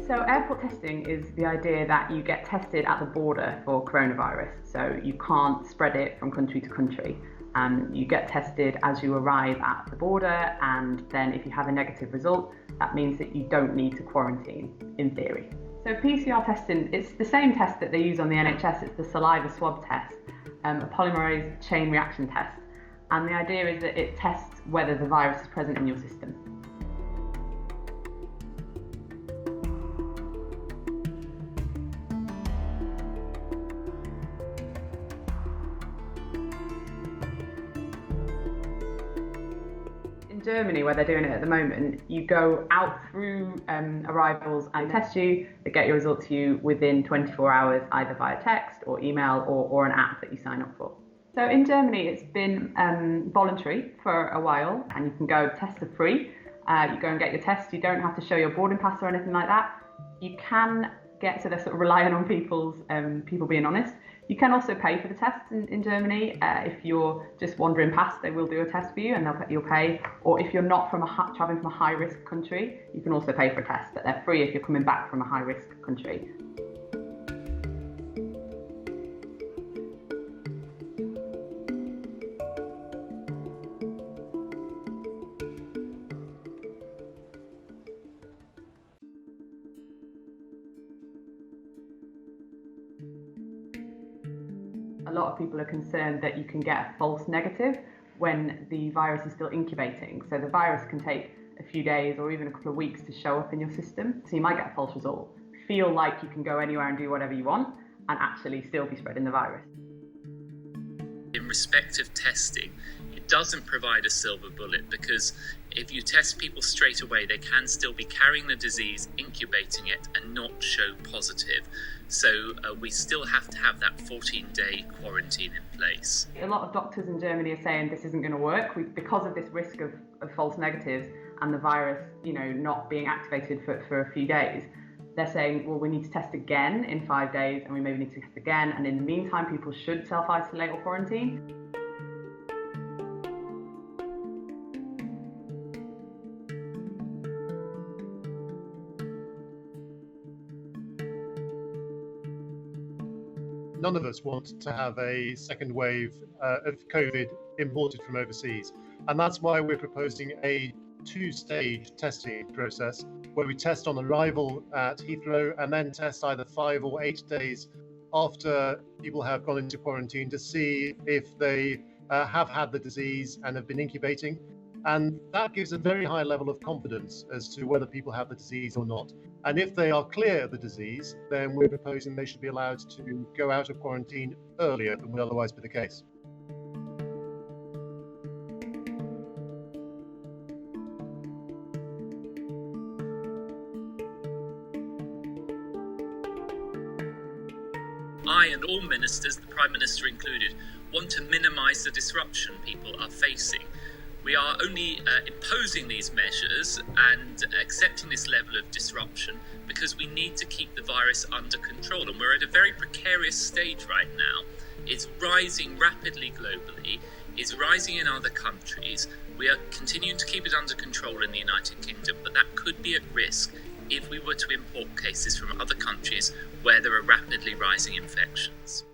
So airport testing is the idea that you get tested at the border for coronavirus. So you can't spread it from country to country. You get tested as you arrive at the border, and then if you have a negative result, that means that you don't need to quarantine, in theory. So PCR testing, it's the same test that they use on the NHS. It's the saliva swab test, a polymerase chain reaction test. And the idea is that it tests whether the virus is present in your system. In Germany, where they're doing it at the moment, you go out through arrivals and test you. They get your result to you within 24 hours, either via text or email or an app that you sign up for. So in Germany, it's been voluntary for a while, and you can go test for free. You go and get your test. You don't have to show your boarding pass or anything like that. You can get, so they're sort of relying on people being honest. You can also pay for the tests in Germany. If you're just wandering past, they will do a test for you and you'll pay. Or if you're not traveling from a high-risk country, you can also pay for a test, but they're free if you're coming back from a high-risk country. A lot of people are concerned that you can get a false negative when the virus is still incubating. So the virus can take a few days or even a couple of weeks to show up in your system. So you might get a false result, feel like you can go anywhere and do whatever you want, and actually still be spreading the virus. In respect of testing, it doesn't provide a silver bullet, because if you test people straight away, they can still be carrying the disease, incubating it, and not show positive. So we still have to have that 14-day quarantine in place. A lot of doctors in Germany are saying this isn't going to work because of this risk of false negatives and the virus, not being activated for a few days. They're saying, well, we need to test again in 5 days, and we maybe need to test again. And in the meantime, people should self-isolate or quarantine. None of us want to have a second wave of COVID imported from overseas. And that's why we're proposing a two-stage testing process where we test on arrival at Heathrow and then test either 5 or 8 days after people have gone into quarantine to see if they have had the disease and have been incubating. And that gives a very high level of confidence as to whether people have the disease or not. And if they are clear of the disease, then we're proposing they should be allowed to go out of quarantine earlier than would otherwise be the case. I and all ministers, the Prime Minister included, want to minimise the disruption people are facing. We are only imposing these measures and accepting this level of disruption because we need to keep the virus under control. And we're at a very precarious stage right now. It's rising rapidly globally, it's rising in other countries. We are continuing to keep it under control in the United Kingdom, but that could be at risk if we were to import cases from other countries where there are rapidly rising infections.